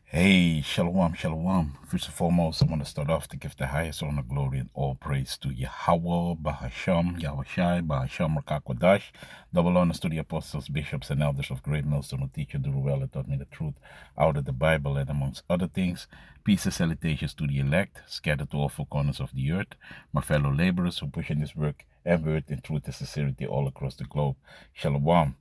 Hey, shalom, shalom. First and foremost, I want to start off to give the highest honor, glory, and all praise to Yahweh, Bahasham, Yahushai, Bahasham, Rakakwadash. Double honors to the apostles, bishops, and elders of Great Millstone who teach and do well and taught me the truth out of the Bible, and amongst other things, peace and salutations to the elect, scattered to all four corners of the earth, my fellow laborers who push in this work and word in truth and sincerity all across the globe. Shalom.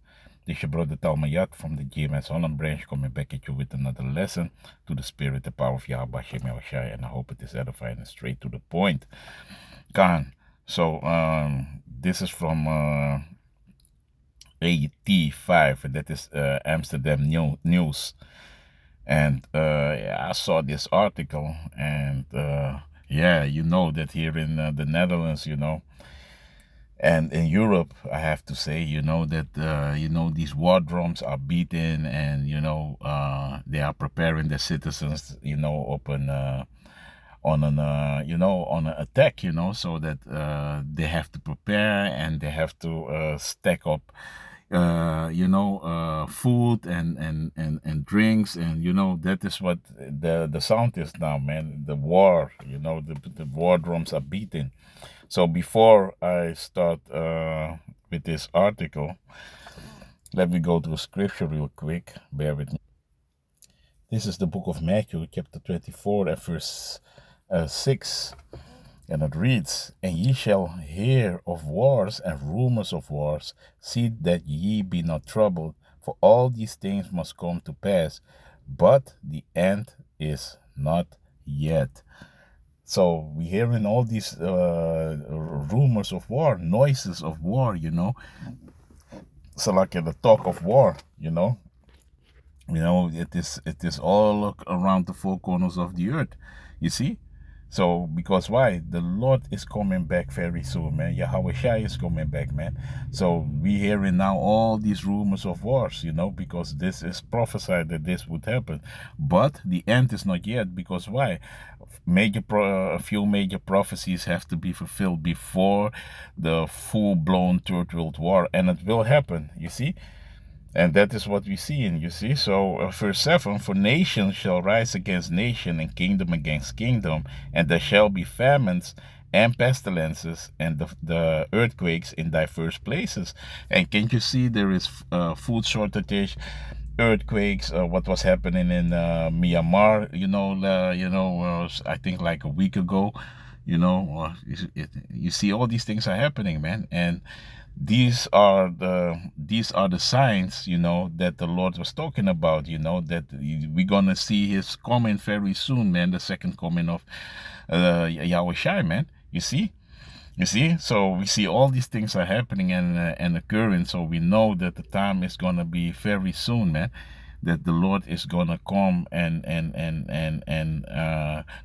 This is your brother Talmayat from the GMS Holland branch coming back at you with another lesson to the spirit, the power of Yahweh Shem Yahushai, and I hope it is edifying and straight to the point. Khan. So this is from 85, and that is Amsterdam News. And yeah, I saw this article, and yeah, you know that here in the Netherlands, and in Europe, I have to say, that these war drums are beaten, and they are preparing the citizens, on an attack, so that they have to prepare and they have to stack up, food and drinks, and that is what the sound is now, man. The war, the war drums are beating. So before I start with this article, let me go to a scripture real quick. Bear with me. This is the book of Matthew, chapter 24, and verse 6. And it reads, And ye shall hear of wars and rumors of wars. See that ye be not troubled, for all these things must come to pass, but the end is not yet. So we're hearing all these rumors of war, noises of war, So like the talk of war, it is all around the four corners of the earth. You see? So, because why? The Lord is coming back very soon, man. Yahweh Shai is coming back, man. So, we hearing now all these rumors of wars, because this is prophesied that this would happen. But the end is not yet, because why? A few major prophecies have to be fulfilled before the full-blown Third World War, and it will happen, you see? And that is what we see in, you see. So verse 7, For nation shall rise against nation, and kingdom against kingdom, and there shall be famines and pestilences and the earthquakes in diverse places. And can't you see there is food shortage, earthquakes, what was happening in Myanmar, I think like a week ago, you see all these things are happening, man. And these are the signs, that the Lord was talking about, that we're gonna see His coming very soon, man. The second coming of Yahweh Shai, man. You see, so we see all these things are happening and occurring. So we know that the time is gonna be very soon, man. That the Lord is gonna come and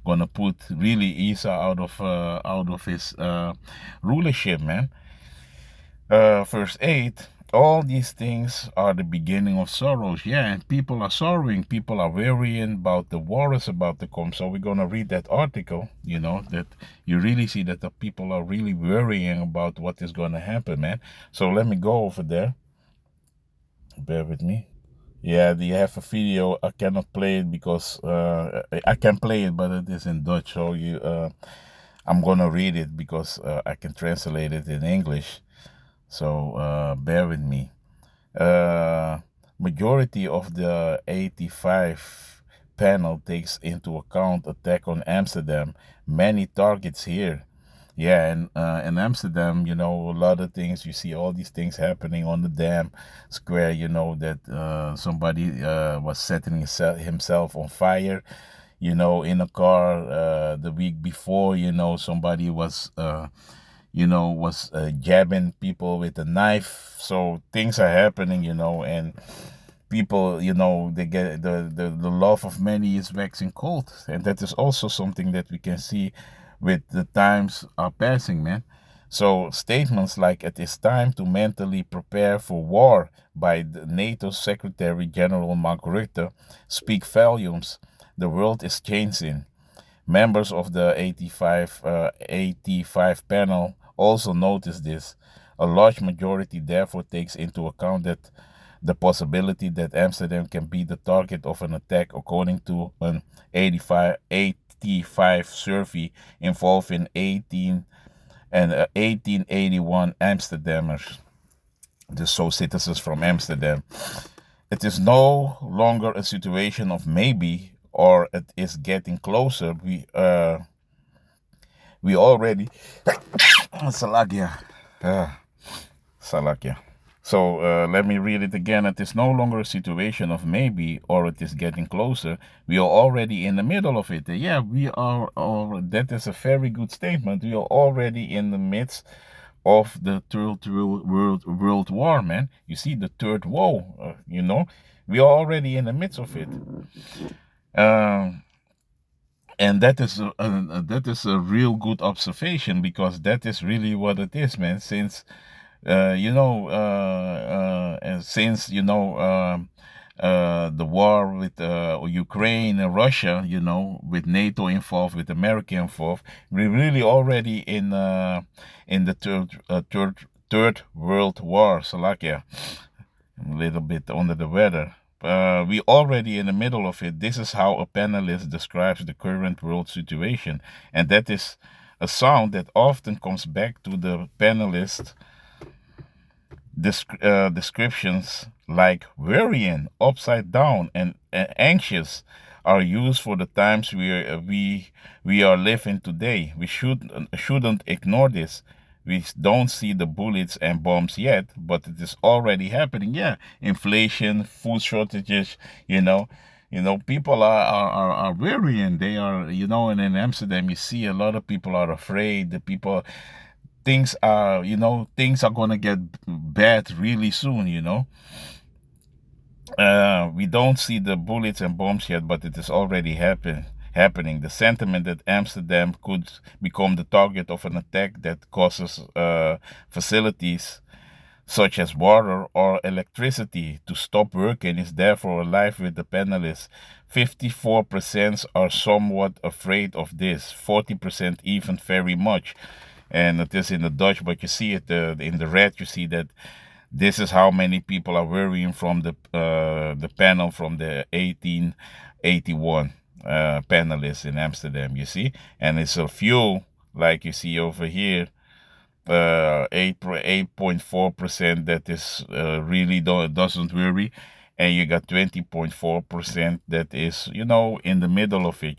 gonna put really Esau out of his rulership, man. Verse 8, all these things are the beginning of sorrows. Yeah, and people are sorrowing. People are worrying about the war is about to come. So we're going to read that article, that you really see that the people are really worrying about what is going to happen, man. So let me go over there. Bear with me. Yeah, do you have a video? I cannot play it because I can play it, but it is in Dutch. So I'm going to read it because I can translate it in English. So bear with me. Majority of the 85 panel takes into account attack on Amsterdam. Many targets here. Yeah, and in Amsterdam, a lot of things. You see all these things happening on the Dam Square. That somebody was setting himself on fire. In a car the week before. Somebody was jabbing people with a knife. So things are happening, and people, they get the love of many is waxing cold. And that is also something that we can see with the times are passing, man. So statements like it is time to mentally prepare for war by the NATO Secretary General Mark Rutte speak volumes. The world is changing. Members of the 85 panel also notice this. A large majority therefore takes into account that the possibility that Amsterdam can be the target of an attack, according to an 85 survey involving 1881 Amsterdammers, so citizens from Amsterdam. It is no longer a situation of maybe, or it is getting closer. We already Salakia. Salakia. So let me read it again. It is no longer a situation of maybe, or it is getting closer. We are already in the middle of it. Yeah, we are. That is a very good statement. We are already in the midst of the third world war, man. You see, the third war. We are already in the midst of it. And that is a real good observation, because that is really what it is, man. Since since the war with Ukraine and Russia, with NATO involved, with America involved, we're really already in the third world war. Salakia, a little bit under the weather. We already in the middle of it. This is how a panelist describes the current world situation, and that is a sound that often comes back to the panelist descriptions, like worrying, upside down, and anxious, are used for the times we are living today. We shouldn't ignore this. We don't see the bullets and bombs yet, but it is already happening. Yeah, inflation, food shortages. People are worrying. They are, and in Amsterdam, you see a lot of people are afraid. The people, things are going to get bad really soon. We don't see the bullets and bombs yet, but it is already happening. The sentiment that Amsterdam could become the target of an attack that causes facilities such as water or electricity to stop working is therefore alive with the panelists. 54% are somewhat afraid of this, 40% even very much. And it is in the Dutch, but you see it in the red. You see that this is how many people are worrying from the panel from the 1881 panelists in Amsterdam. You see, and it's a few, like you see over here, 8.4% that is really doesn't worry, and you got 20.4% that is in the middle of it.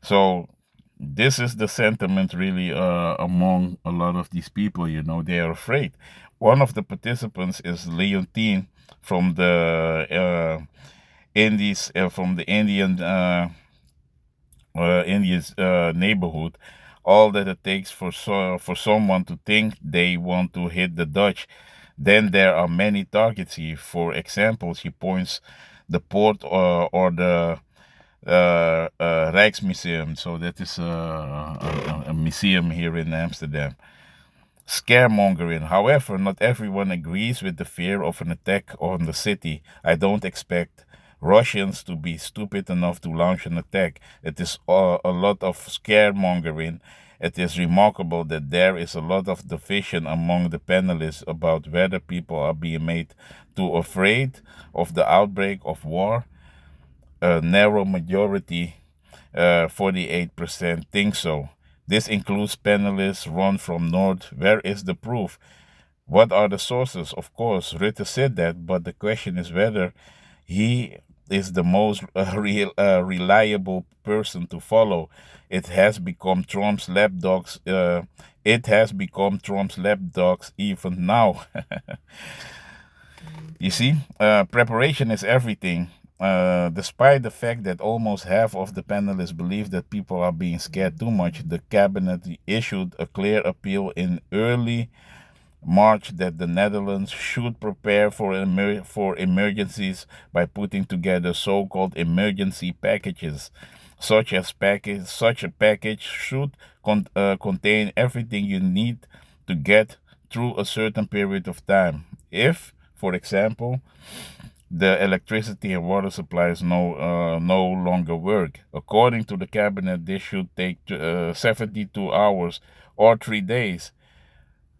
So this is the sentiment really among a lot of these people. They are afraid. One of the participants is Leontine from the Indies, from the Indians neighborhood. All that it takes for someone to think they want to hit the Dutch. Then there are many targets here. For example, she points the port or the Rijksmuseum. So that is a museum here in Amsterdam. Scaremongering. However, not everyone agrees with the fear of an attack on the city. I don't expect Russians to be stupid enough to launch an attack. It is a lot of scaremongering. It is remarkable that there is a lot of division among the panelists about whether people are being made too afraid of the outbreak of war. A narrow majority, 48%, think so. This includes panelists run from North. Where is the proof? What are the sources? Of course, Rutte said that, but the question is whether he is the most reliable person to follow. It has become Trump's lapdogs. It has become Trump's lapdogs even now. You see, preparation is everything. Despite the fact that almost half of the panelists believe that people are being scared too much, the cabinet issued a clear appeal in early March that the Netherlands should prepare for emergencies by putting together so-called emergency packages. Such a package should contain everything you need to get through a certain period of time. If, for example, the electricity and water supplies no longer work. According to the cabinet, this should take 72 hours or 3 days.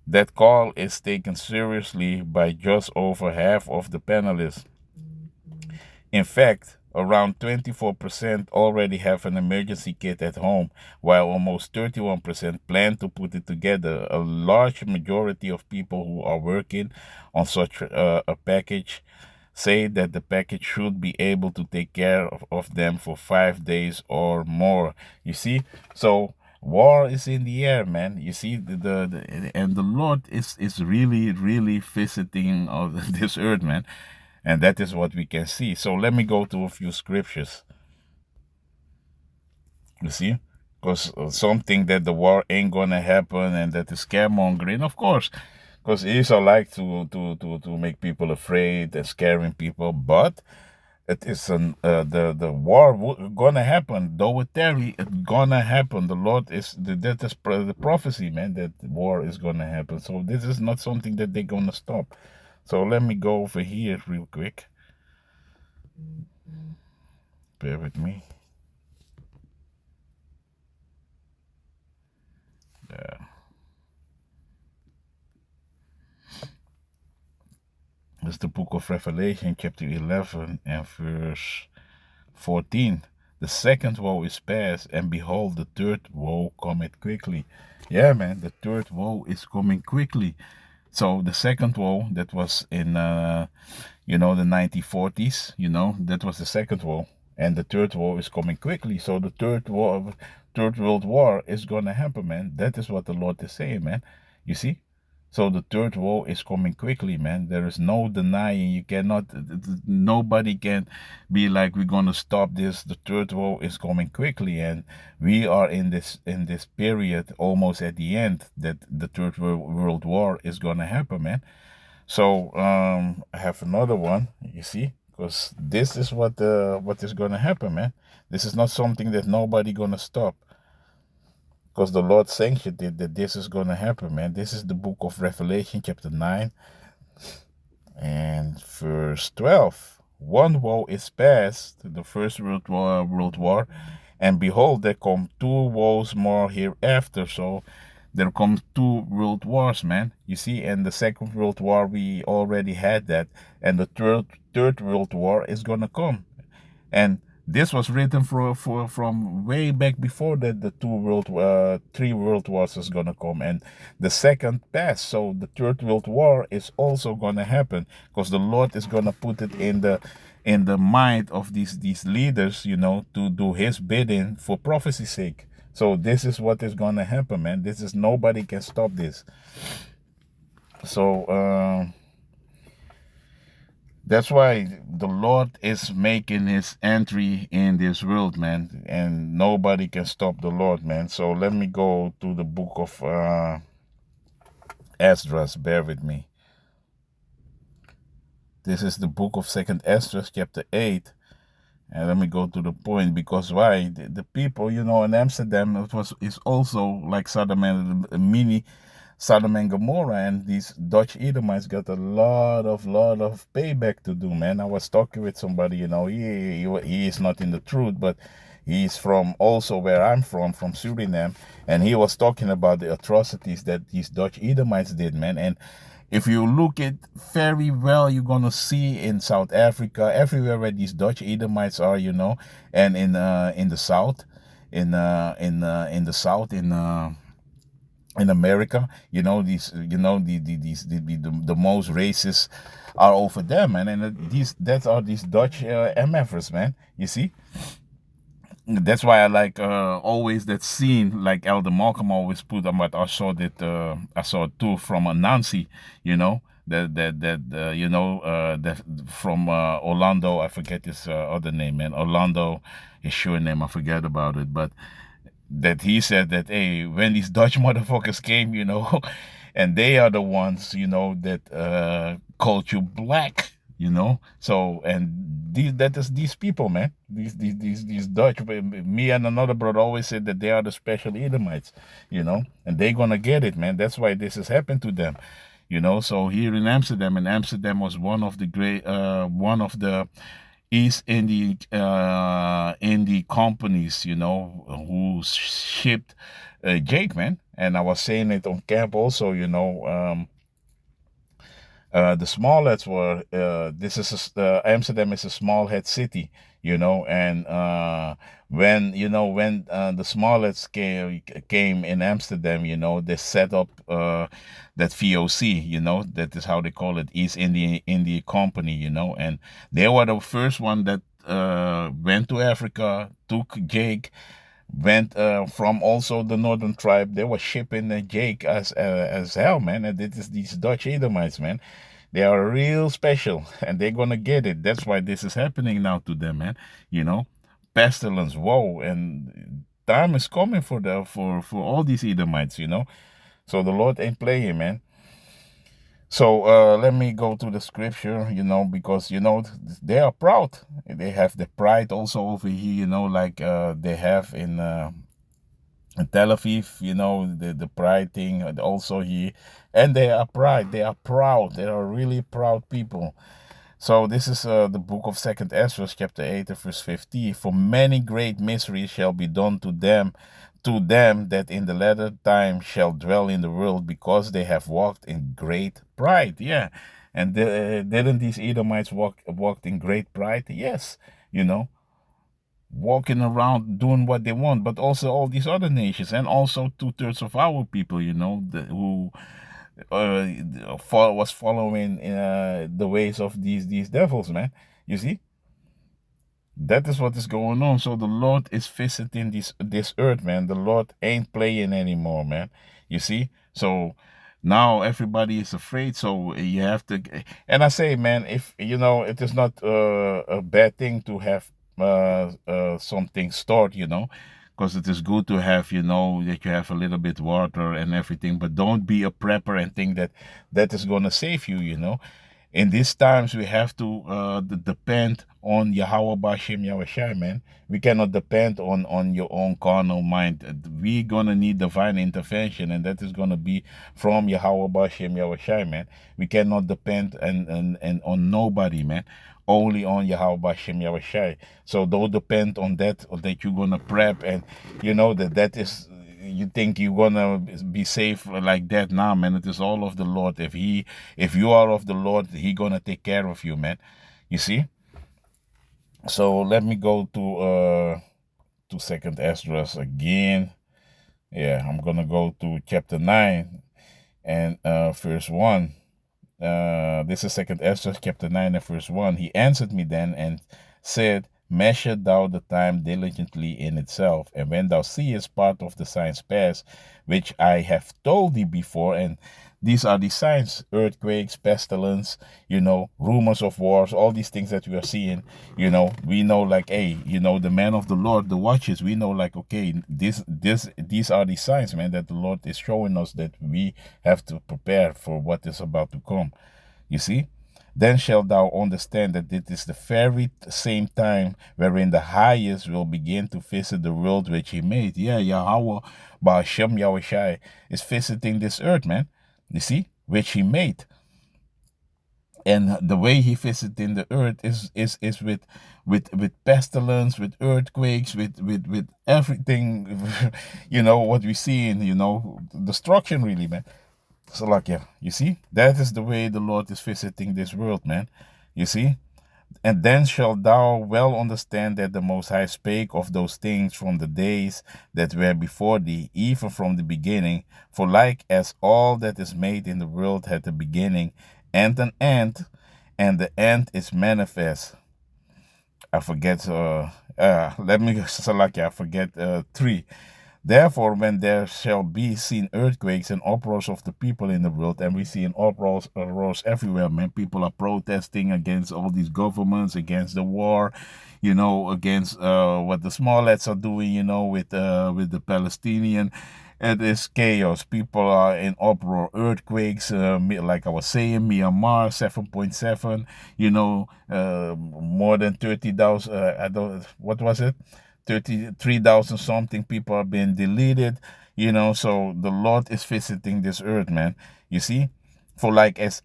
That call is taken seriously by just over half of the panelists. In fact, around 24% already have an emergency kit at home, while almost 31% plan to put it together. A large majority of people who are working on such a package say that the package should be able to take care of them for 5 days or more. You see? So war is in the air, man. You see, and the Lord is really, really visiting this earth, man. And that is what we can see. So let me go to a few scriptures. You see? Because some think that the war ain't gonna happen and that is scaremongering. Of course, because Esau like to make people afraid and scaring people, but it is the war gonna happen. Though it tarry, it's gonna happen. The Lord is that is the prophecy, man. That war is gonna happen. So this is not something that they're gonna stop. So let me go over here real quick. Bear with me. Yeah. It's the book of Revelation, chapter 11 and verse 14. The second woe is past, and behold, the third woe cometh quickly. Yeah, man, the third woe is coming quickly. So the second woe that was in, the 1940s, that was the second woe. And the third woe is coming quickly. So the third world war is going to happen, man. That is what the Lord is saying, man. You see? So the third woe is coming quickly, man. There is no denying. You cannot, nobody can be like, we're going to stop this. The third woe is coming quickly. And we are in this period almost at the end that the third world war is going to happen, man. So I have another one, you see, because this is what is going to happen, man. This is not something that nobody going to stop. Because the Lord sanctioned it that this is going to happen, man. This is the book of Revelation, chapter 9 and verse 12. One woe is past, the first world war, and behold, there come two woes more hereafter. So there come two world wars, man. You see, and the second world war, we already had that. And the third world war is going to come. And this was written from way back before that the three world wars is gonna come, and the second passed. So the third world war is also gonna happen because the Lord is gonna put it in the mind of these leaders, to do His bidding for prophecy's sake. So this is what is gonna happen, man. This is nobody can stop this. So that's why the Lord is making His entry in this world, man, and nobody can stop the Lord, man. So let me go to the book of Esdras. Bear with me. This is the book of Second Esdras, chapter 8. And let me go to the point, because why? The people, in Amsterdam, it's also like Sodom and a mini Sodom and Gomorrah, and these Dutch Edomites got a lot of payback to do, man. I was talking with somebody, he is not in the truth, but he's from also where I'm from Suriname, and he was talking about the atrocities that these Dutch Edomites did, man. And if you look at very well, you're gonna see in South Africa, everywhere where these Dutch Edomites are, and in the South, in the South, in America, these, the most racists are over them, man. And that are these Dutch MFers, man. You see, that's why I like always that scene, like Elder Malcolm always put on. But I saw it too from Nancy, that from Orlando. I forget his other name, man. Orlando, his sure name, I forget about it, but that he said that, hey, when these Dutch motherfuckers came, and they are the ones, that called you black, So, and these people, man, these Dutch, me and another brother always said that they are the special Edomites, and they're gonna get it, man. That's why this has happened to them, So here in Amsterdam, and Amsterdam was one of the East Indian companies, who shipped Jake, man. And I was saying it on camp also, the small heads were, Amsterdam is a small head city, and when the small heads came in Amsterdam, they set up that VOC, that is how they call it, East India Company, and they were the first one that went to Africa, took Jake, went from also the northern tribe. They were shipping Jake as hell, man. And it is these Dutch Edomites, man. They are real special, and they're gonna get it. That's why this is happening now to them, man. Pestilence, woe, and time is coming for all these Edomites, So the Lord ain't playing, man. So let me go to the scripture, because they are proud. They have the pride also over here, like they have in Tel Aviv, the pride thing also here. And they are pride. They are proud. They are really proud people. So this is the book of 2nd Ezra, chapter 8, verse 50. For many great miseries shall be done to them that in the latter time shall dwell in the world, because they have walked in great pride. Yeah. And didn't these Edomites walked in great pride? Yes. Walking around doing what they want, but also all these other nations, and also 2/3 of our people, who was following the ways of these devils, man. You see, that is what is going on. So the Lord is visiting this earth, man. The Lord ain't playing anymore, man. You see, so now everybody is afraid. So you have to, and I say, man, if it is not a bad thing to have something stored, because it is good to have, that you have a little bit water and everything. But don't be a prepper and think that is gonna save you, In these times, we have to depend on Yahweh Bashem Yahushai, man. We cannot depend on your own carnal mind. We're going to need divine intervention, and that is going to be from Yahweh Bashem Yahushai, man. We cannot depend and on nobody, man. Only on Yahweh Bashem Yahushai. So don't depend on that, or that you're going to prep, and that is, you think you're gonna be safe like that. Now, man, it is all of the Lord. If you are of the Lord, He gonna take care of you, man. You see. So let me go to 2nd Ezra again. Yeah, I'm gonna go to chapter 9 and verse 1. This is 2nd Ezra chapter 9 and verse 1. He answered me then and said, Measure thou the time diligently in itself, and when thou seest part of the signs pass, which I have told thee before, and these are the signs: earthquakes, pestilence, rumors of wars, all these things that we are seeing, we know, like, hey, the man of the Lord, the watches, we know, like, okay, these are the signs, man, that the Lord is showing us, that we have to prepare for what is about to come. You see? Then shalt thou understand that it is the very same time wherein the highest will begin to visit the world which he made. Yeah, Yahweh Ba'ashem Yahushai is visiting this earth, man. You see? Which he made. And the way he visiting the earth is with pestilence, with earthquakes, with everything, what we see in, destruction, really, man. So, like, yeah, you see, that is the way the Lord is visiting this world, man. You see? And then shalt thou well understand that the Most High spake of those things from the days that were before thee, even from the beginning. For like as all that is made in the world had a beginning and an end, and the end is manifest. I forget, let me, Salakia, I forget 3. Therefore, when there shall be seen earthquakes and uproars of the people in the world, and we see an uproars everywhere, man. People are protesting against all these governments, against the war, against what the smallets are doing, with the Palestinian. It is chaos. People are in uproar. Earthquakes, like I was saying, Myanmar 7.7. More than 30,000. I don't. What was it? 33,000 something people are being deleted. So the Lord is visiting this earth, man. You see. For like as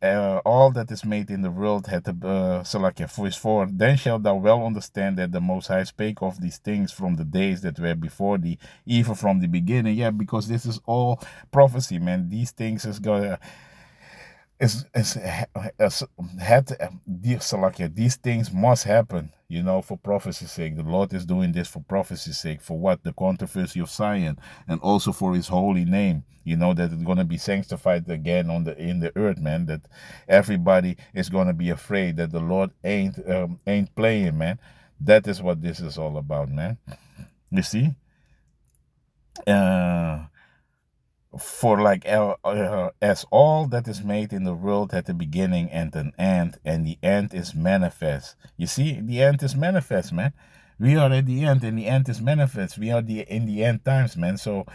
all that is made in the world had to so like verse 4, then shalt thou well understand that the Most High spake of these things from the days that were before thee, even from the beginning. Yeah, because this is all prophecy, man. These things is gonna is had these like these things must happen, for prophecy's sake. The Lord is doing this for prophecy's sake. For what? The controversy of Zion, and also for His holy name. That it's gonna be sanctified again in the earth, man. That everybody is gonna be afraid that the Lord ain't playing, man. That is what this is all about, man. You see. Uh, for like as all that is made in the world at the beginning and an end, and the end is manifest. You see, the end is manifest, man. We are at the end, and the end is manifest. We are in the end times, man. So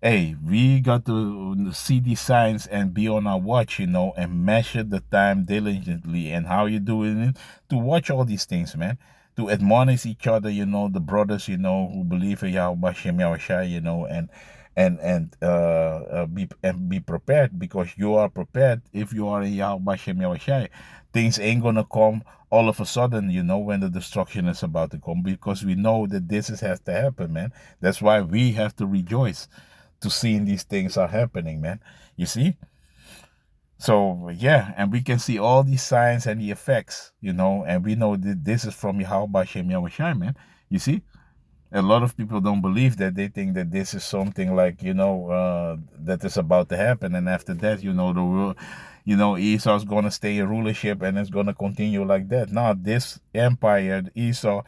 hey, we got to see these signs and be on our watch, and measure the time diligently. And how you doing it? To watch all these things, man. To admonish each other, the brothers, who believe in Yahweh Shem Yahushua, and be prepared, because you are prepared if you are in Yahweh Shem Yahushua. Things ain't gonna come all of a sudden, when the destruction is about to come, because we know that has to happen, man. That's why we have to rejoice to seeing these things are happening, man. You see? So yeah, and we can see all these signs and the effects, and we know that this is from Yahweh Shem Yahushua, man. You see? A lot of people don't believe that. They think that this is something like, that is about to happen, and after that, the world, Esau's gonna stay in rulership, and it's gonna continue like that. Now, this empire, Esau,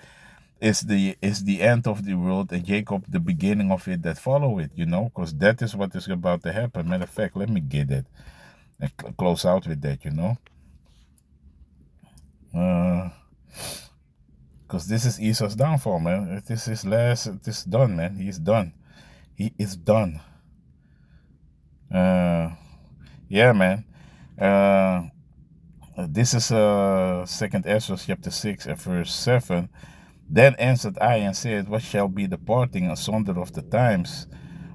is the end of the world, and Jacob the beginning of it that follow it, because that is what is about to happen. Matter of fact, let me get it and close out with that, because this is Esau's downfall, man. This is last. This is done, man. He's done. He is done. Yeah, man. This is Second Ezra chapter 6 and verse 7. Then answered I and said, what shall be the parting asunder of the times?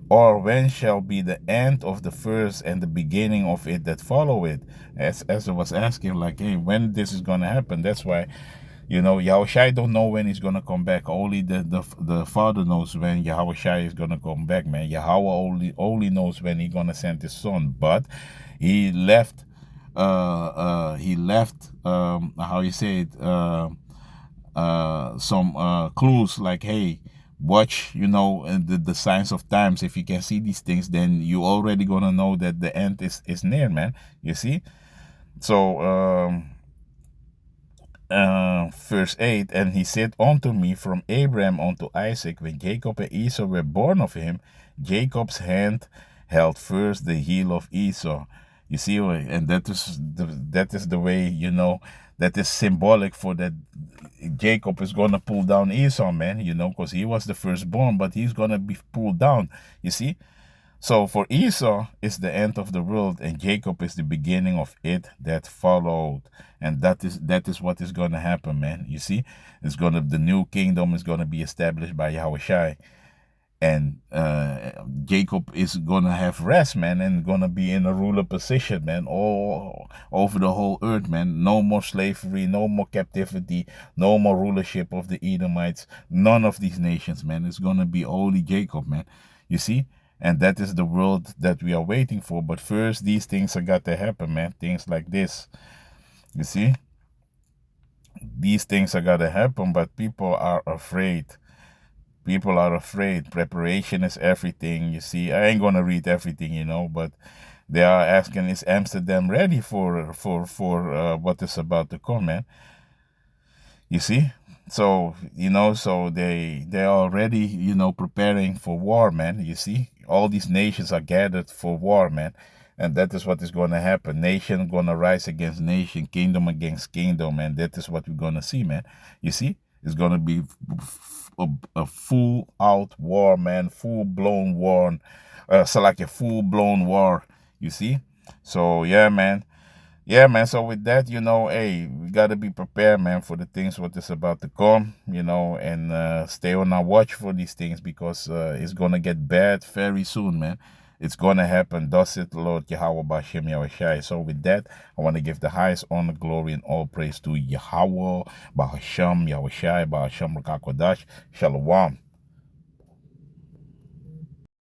Or when shall be the end of the first and the beginning of it that follow it? As I was asking, like, hey, when this is going to happen? That's why, Yahushai don't know when he's going to come back. Only the Father knows when Yahushai is going to come back, man. Yahweh only knows when he's going to send his son. But he left, how you say it, some clues like, hey, watch, the signs of times. If you can see these things, then you already gonna know that the end is near, man. You see? So verse 8, and he said unto me, from Abraham unto Isaac, when Jacob and Esau were born of him, Jacob's hand held first the heel of Esau. You see, and that is the way, that is symbolic for that. Jacob is gonna pull down Esau, man, because he was the firstborn, but he's gonna be pulled down. You see? So for Esau is the end of the world, and Jacob is the beginning of it that followed. And that is what is gonna happen, man. You see? The new kingdom is gonna be established by Yahushai. And Jacob is gonna have rest, man, and gonna be in a ruler position, man, all over the whole earth, man. No more slavery, no more captivity, no more rulership of the Edomites, none of these nations, man. It's gonna be only Jacob, man. You see? And that is the world that we are waiting for. But first, these things have got to happen, man. Things like this. You see? These things have got to happen, but people are afraid. People are afraid. Preparation is everything. You see, I ain't gonna read everything, but they are asking, is Amsterdam ready for what is about to come, man? You see, so so they're already preparing for war, man. You see, all these nations are gathered for war, man. And that is what is going to happen. Nation going to rise against nation, kingdom against kingdom, and that is what we're going to see, man. You see, it's going to be a full-out war, man, full-blown war. So like a full-blown war, you see. So yeah, man. Yeah, man. So with that, hey, we gotta be prepared, man, for the things what is about to come, and stay on our watch for these things, because it's gonna get bad very soon, man. It's going to happen. Thus it, Lord Yahweh Bashem Yahushai. So with that, I want to give the highest honor, glory, and all praise to Yahweh Bahasham Yahushai Bahasham Rakakwadash. Shalom.